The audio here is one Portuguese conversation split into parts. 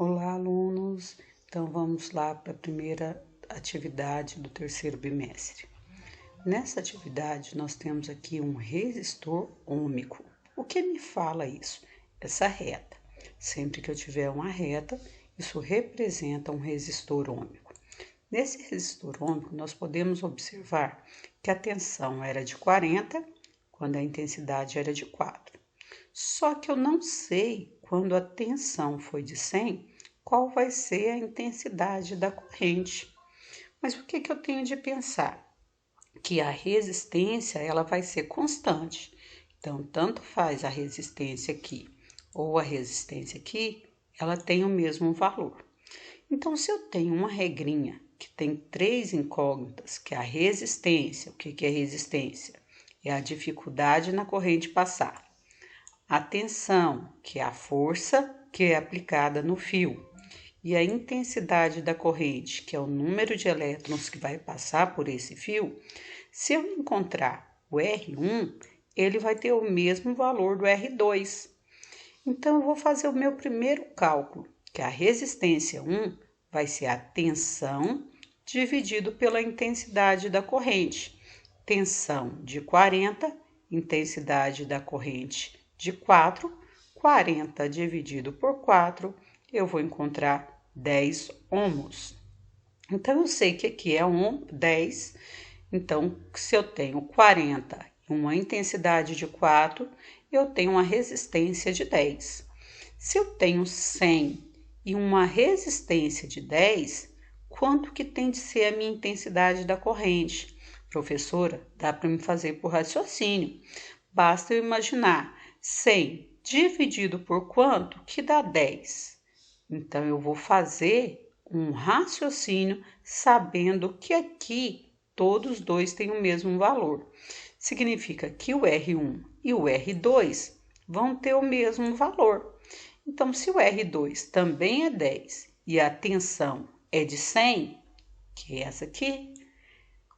Olá, alunos! Então, vamos lá para a primeira atividade do terceiro bimestre. Nessa atividade, nós temos aqui um resistor ôhmico. O que me fala isso? Essa reta. Sempre que eu tiver uma reta, isso representa um resistor ôhmico. Nesse resistor ôhmico, nós podemos observar que a tensão era de 40, quando a intensidade era de 4. Só que eu não sei, quando a tensão foi de 100, qual vai ser a intensidade da corrente. Mas o que eu tenho de pensar? Que a resistência ela vai ser constante. Então, tanto faz a resistência aqui ou a resistência aqui, ela tem o mesmo valor. Então, se eu tenho uma regrinha que tem 3 incógnitas, que é a resistência, o que é resistência? É a dificuldade na corrente passar. A tensão, que é a força que é aplicada no fio, e a intensidade da corrente, que é o número de elétrons que vai passar por esse fio, se eu encontrar o R1, ele vai ter o mesmo valor do R2. Então, eu vou fazer o meu primeiro cálculo, que a resistência 1 vai ser a tensão dividido pela intensidade da corrente. Tensão de 40, intensidade da corrente de 4, 40 dividido por 4, eu vou encontrar 10 ohms. Então, eu sei que aqui é 10. Então, se eu tenho 40 e uma intensidade de 4, eu tenho uma resistência de 10. Se eu tenho 100 e uma resistência de 10, quanto que tem de ser a minha intensidade da corrente? Professora, dá para me fazer por raciocínio. Basta eu imaginar 100 dividido por quanto que dá 10. Então, eu vou fazer um raciocínio sabendo que aqui todos dois têm o mesmo valor. Significa que o R1 e o R2 vão ter o mesmo valor. Então, se o R2 também é 10 e a tensão é de 100, que é essa aqui,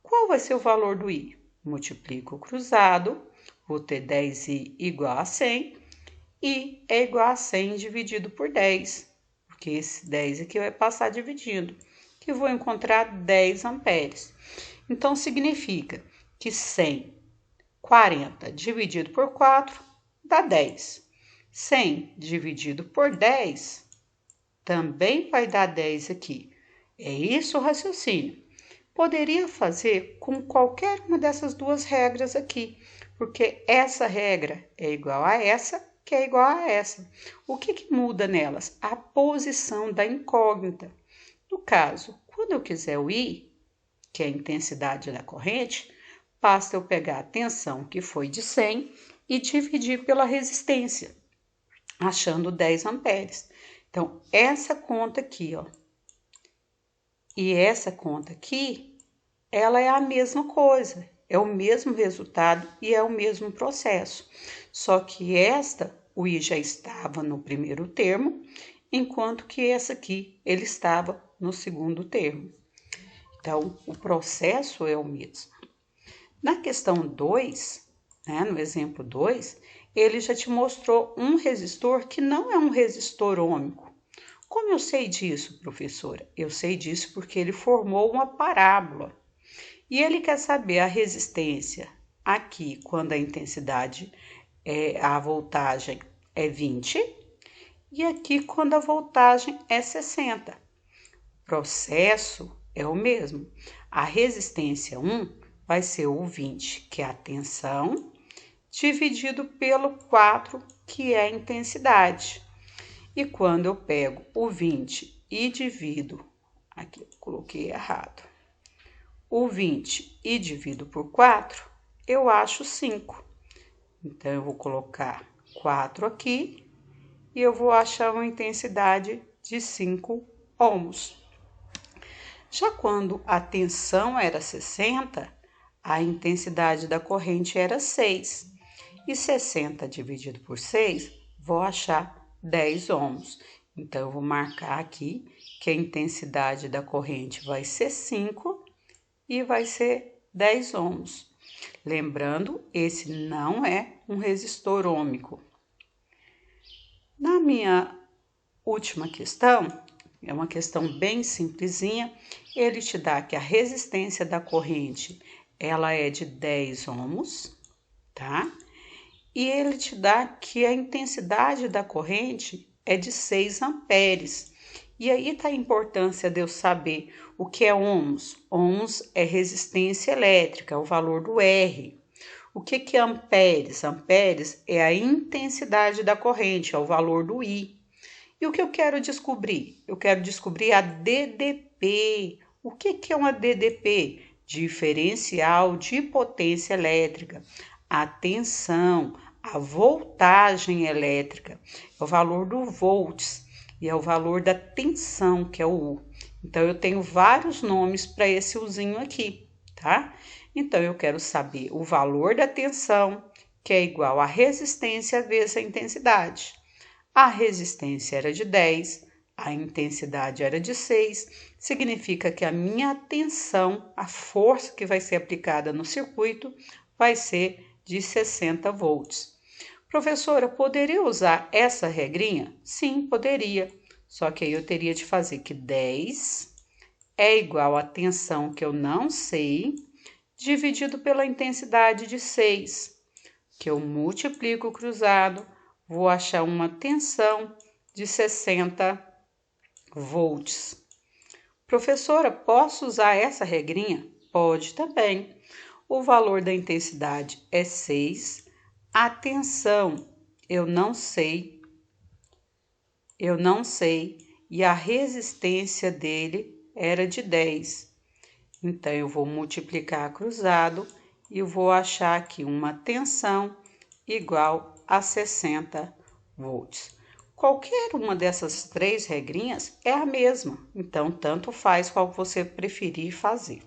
qual vai ser o valor do I? Multiplico o cruzado, vou ter 10I igual a 100, I é igual a 100 dividido por 10, porque esse 10 aqui vai passar dividindo, que vou encontrar 10 amperes. Então, significa que 40 dividido por 4 dá 10. 100 dividido por 10 também vai dar 10 aqui. É isso o raciocínio. Poderia fazer com qualquer uma dessas duas regras aqui, porque essa regra é igual a essa, que é igual a essa. O que muda nelas? A posição da incógnita. No caso, quando eu quiser o I, que é a intensidade da corrente, basta eu pegar a tensão, que foi de 100, e dividir pela resistência, achando 10 amperes. Então, essa conta aqui, ó, e essa conta aqui, ela é a mesma coisa, é o mesmo resultado e é o mesmo processo. Só que esta, o I já estava no primeiro termo, enquanto que essa aqui, ele estava no segundo termo. Então, o processo é o mesmo. Na questão 2, no exemplo 2, ele já te mostrou um resistor que não é um resistor ôhmico. Como eu sei disso, professora? Eu sei disso porque ele formou uma parábola. E ele quer saber a resistência aqui, quando a intensidade, a voltagem é 20, e aqui quando a voltagem é 60. O processo é o mesmo. A resistência 1 vai ser o 20, que é a tensão, dividido pelo 4, que é a intensidade. E quando eu pego o 20 e divido, aqui eu coloquei errado, o 20 e divido por 4, eu acho 5. Então, eu vou colocar 4 aqui e eu vou achar uma intensidade de 5 ohms. Já quando a tensão era 60, a intensidade da corrente era 6. E 60 dividido por 6, vou achar 10 ohms. Então, eu vou marcar aqui que a intensidade da corrente vai ser 5 e vai ser 10 ohms. Lembrando, esse não é um resistor ôhmico. última questão é uma questão bem simplesinha. Ele te dá que a resistência da corrente ela é de 10 ohms, tá? E ele te dá que a intensidade da corrente é de 6 amperes. E aí está a importância de eu saber o que é ohms. Ohms é resistência elétrica, o valor do R. O que é amperes? Amperes é a intensidade da corrente, é o valor do I. E o que eu quero descobrir? Eu quero descobrir a DDP. O que é uma DDP? Diferencial de potência elétrica. A tensão, a voltagem elétrica, é o valor do volts e é o valor da tensão, que é o U. Então, eu tenho vários nomes para esse Uzinho aqui, tá? Então, eu quero saber o valor da tensão, que é igual a resistência vezes a intensidade. A resistência era de 10, a intensidade era de 6, significa que a minha tensão, a força que vai ser aplicada no circuito, vai ser de 60 volts. Professora, poderia usar essa regrinha? Sim, poderia. Só que aí eu teria de fazer que 10 é igual à tensão que eu não sei, dividido pela intensidade de 6, que eu multiplico o cruzado, vou achar uma tensão de 60 volts. Professora, posso usar essa regrinha? Pode também. O valor da intensidade é 6, a tensão eu não sei, e a resistência dele era de 10. Então, eu vou multiplicar cruzado e vou achar aqui uma tensão igual a 60 volts. Qualquer uma dessas 3 regrinhas é a mesma, então tanto faz qual você preferir fazer.